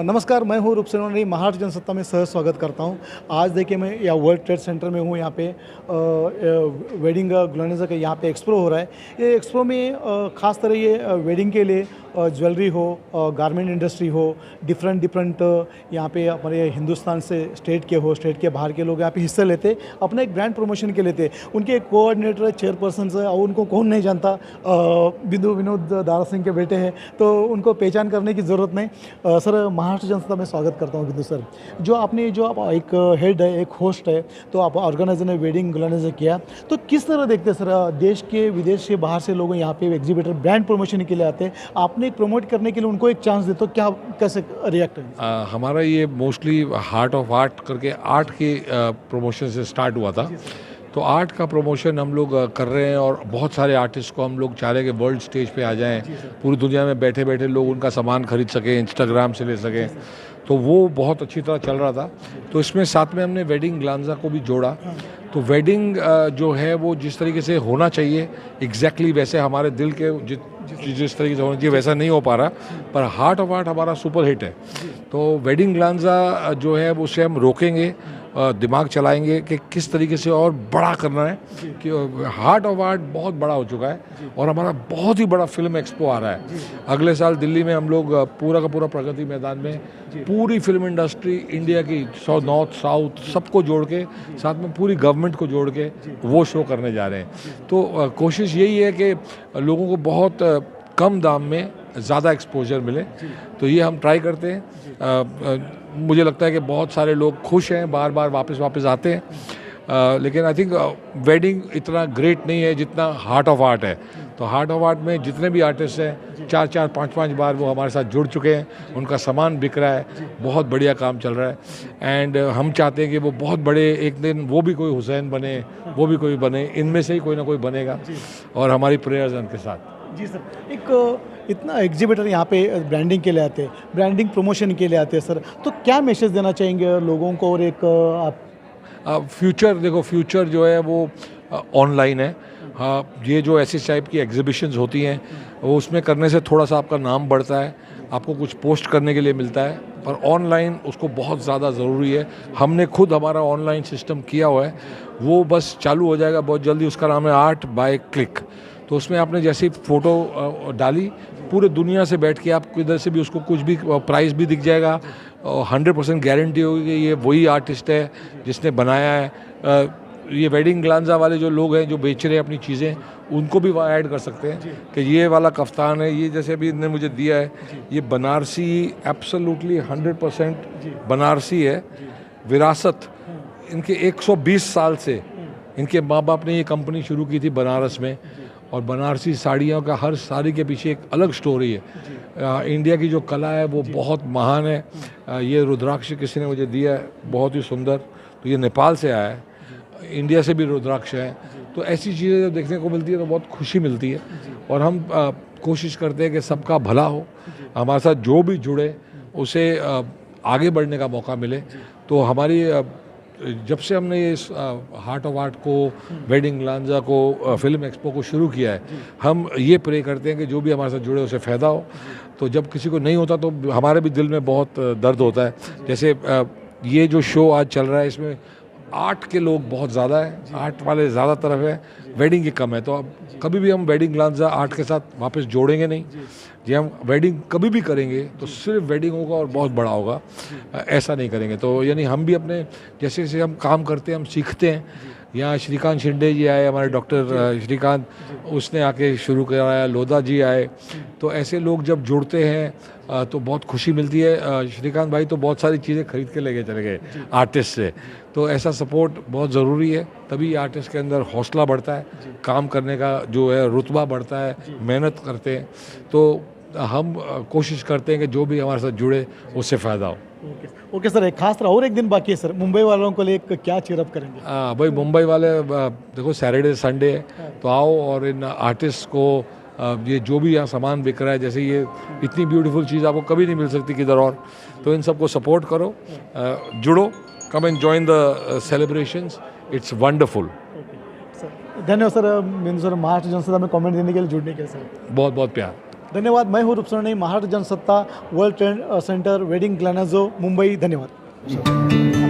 नमस्कार, मैं हूँ रूप सेनानी, महाराष्ट्र जनसत्ता में सह स्वागत करता हूँ। आज देखिए मैं या वर्ल्ड ट्रेड सेंटर में हूँ। यहाँ पे वेडिंग ग्लोनेजा का यहाँ पे एक्सपो हो रहा है। ये एक्सपो में ख़ास तरह ये वेडिंग के लिए ज्वेलरी हो, गारमेंट इंडस्ट्री हो, डिफरेंट यहाँ पे हमारे हिंदुस्तान से स्टेट के बाहर के लोग यहाँ पे हिस्सा लेते, अपना एक ब्रांड प्रमोशन के लेते। उनके एक कोऑर्डिनेटर चेयरपर्सन है और उनको कौन नहीं जानता, बिंदु विनोद दारा सिंह के बेटे हैं, तो उनको पहचान करने की ज़रूरत नहीं। सर, महाराष्ट्र जनसत्ता में स्वागत करता हूँ बिंदु सर। जो आप एक हेड है, एक होस्ट है, तो आप ऑर्गेनाइजर ने वेडिंग ग्लोनेजा किया, तो किस तरह देखते हैं सर, देश के विदेश के बाहर से लोग यहाँ पे एग्जीबिटर ब्रांड प्रमोशन के लिए आते हैं, आपने एक प्रमोट करने के लिए उनको एक चांस दे, तो क्या कैसे रिएक्ट है? हमारा ये मोस्टली हार्ट ऑफ आर्ट करके आर्ट के प्रमोशन से स्टार्ट हुआ था। तो आर्ट का प्रमोशन हम लोग कर रहे हैं और बहुत सारे आर्टिस्ट को हम लोग चाह रहे हैं कि वर्ल्ड स्टेज पे आ जाएं, पूरी दुनिया में बैठे बैठे लोग उनका सामान खरीद सकें, इंस्टाग्राम से ले सकें। तो वो बहुत अच्छी तरह चल रहा था। तो इसमें साथ में हमने वेडिंग ग्लोनेजा को भी जोड़ा। तो वेडिंग जो है वो जिस तरीके से होना चाहिए एग्जैक्टली वैसे हमारे दिल के जिस तरीके से होना चाहिए वैसा नहीं हो पा रहा, पर हार्ट ऑफ आर्ट हमारा सुपर हिट है। तो वेडिंग ग्लोनेजा जो है उसे हम रोकेंगे, दिमाग चलाएंगे कि किस तरीके से और बड़ा करना है, कि हार्ट ऑफ आर्ट बहुत बड़ा हो चुका है और हमारा बहुत ही बड़ा फिल्म एक्सपो आ रहा है। अगले साल दिल्ली में हम लोग पूरा का पूरा प्रगति मैदान में पूरी फिल्म इंडस्ट्री इंडिया की नॉर्थ साउथ सबको जोड़ के, साथ में पूरी गवर्नमेंट को जोड़ के वो शो करने जा रहे हैं। तो कोशिश यही है कि लोगों को बहुत कम दाम में ज़्यादा एक्सपोजर मिले, तो ये हम ट्राई करते हैं। मुझे लगता है कि बहुत सारे लोग खुश हैं, बार बार वापस आते हैं। लेकिन आई थिंक वेडिंग इतना ग्रेट नहीं है जितना हार्ट ऑफ आर्ट है। तो हार्ट ऑफ आर्ट में जितने भी आर्टिस्ट हैं 4-4, 5-5 बार वो हमारे साथ जुड़ चुके हैं, उनका सामान बिक रहा है, बहुत बढ़िया काम चल रहा है। एंड हम चाहते हैं कि वो बहुत बड़े एक दिन वो भी कोई हुसैन बने, वो भी कोई बने, इनमें से ही कोई ना कोई बनेगा और हमारी प्रेयर्स हैं उनके साथ। जी सर, एक इतना एग्जीबिटर यहाँ पे ब्रांडिंग के लिए आते हैं, ब्रांडिंग प्रमोशन के लिए आते हैं सर, तो क्या मैसेज देना चाहेंगे लोगों को? और एक आप फ्यूचर देखो, फ्यूचर जो है वो ऑनलाइन है। हाँ, ये जो ऐसी टाइप की एग्जीबिशंस होती हैं वो उसमें करने से थोड़ा सा आपका नाम बढ़ता है, आपको कुछ पोस्ट करने के लिए मिलता है, पर ऑनलाइन उसको बहुत ज़्यादा ज़रूरी है। हमने खुद हमारा ऑनलाइन सिस्टम किया हुआ है, वो बस चालू हो जाएगा बहुत जल्दी। उसका नाम है आर्ट बाय क्लिक। तो उसमें आपने जैसी फ़ोटो डाली, पूरे दुनिया से बैठ के आप किधर से भी उसको कुछ भी प्राइस भी दिख जाएगा, 100% गारंटी होगी कि ये वही आर्टिस्ट है जिसने बनाया है। ये वेडिंग ग्लोनेजा वाले जो लोग हैं जो बेच रहे हैं अपनी चीज़ें, उनको भी वहाँ ऐड कर सकते हैं कि ये वाला कफ्तान है, ये जैसे अभी इन्होंने मुझे दिया है, ये बनारसी एब्सोल्युटली 100% बनारसी है, विरासत। इनके 120 साल से इनके माँ बाप ने ये कंपनी शुरू की थी बनारस में, और बनारसी साड़ियों का हर साड़ी के पीछे एक अलग स्टोरी है। इंडिया की जो कला है वो बहुत महान है। ये रुद्राक्ष किसी ने मुझे दिया है, बहुत ही सुंदर। तो ये नेपाल से आया है, इंडिया से भी रुद्राक्ष है। तो ऐसी चीज़ें जब देखने को मिलती है तो बहुत खुशी मिलती है और हम कोशिश करते हैं कि सबका भला हो, हमारे साथ जो भी जुड़े उसे आगे बढ़ने का मौका मिले। तो हमारी जब से हमने ये हार्ट ऑफ आर्ट को, वेडिंग ग्लोनेजा को, फिल्म एक्सपो को शुरू किया है, हम ये प्रे करते हैं कि जो भी हमारे साथ जुड़े उसे फ़ायदा हो। तो जब किसी को नहीं होता तो हमारे भी दिल में बहुत दर्द होता है। जैसे ये जो शो आज चल रहा है इसमें आर्ट के लोग बहुत ज़्यादा है, आर्ट वाले ज़्यादा तरफ है, वेडिंग की कम है। तो अब कभी भी हम वेडिंग ग्लोनेजा आर्ट के साथ वापस जोड़ेंगे नहीं। जी, हम वेडिंग कभी भी करेंगे तो सिर्फ वेडिंग होगा और बहुत बड़ा होगा, ऐसा नहीं करेंगे। तो यानी हम भी अपने जैसे जैसे हम काम करते हैं हम सीखते हैं। यहाँ श्रीकांत शिंदे जी आए, हमारे डॉक्टर श्रीकांत, उसने आके शुरू कराया, लोधा जी आए। तो ऐसे लोग जब जुड़ते हैं तो बहुत खुशी मिलती है। श्रीकांत भाई तो बहुत सारी चीज़ें खरीद के लेके चले गए आर्टिस्ट से। तो ऐसा सपोर्ट बहुत ज़रूरी है, तभी आर्टिस्ट के अंदर हौसला बढ़ता है, काम करने का जो है रुतबा बढ़ता है, मेहनत करते हैं। तो हम कोशिश करते हैं कि जो भी हमारे साथ जुड़े उससे फ़ायदा हो। ओके सर, एक खास तरह और एक दिन बाकी है सर, मुंबई वालों को लिए क्या चीयरअप करेंगे? भाई मुंबई वाले देखो, सैटरडे संडे है तो आओ और इन आर्टिस्ट को ये जो भी यहाँ सामान बिक रहा है, जैसे ये इतनी ब्यूटीफुल चीज़ आपको कभी नहीं मिल सकती किधर और, तो इन सबको सपोर्ट करो, जुड़ो, come and join the celebrations, it's wonderful. धन्यवाद सर, बिंदु सर, महाराष्ट्र जनसत्ता में कमेंट देने के लिए, जुड़ने के लिए सर, बहुत बहुत प्यार। धन्यवाद। मैं हूँ Rupsarani, Maharashtra Jansatta World Trade Centre wedding ग्लेनाजो मुंबई। धन्यवाद।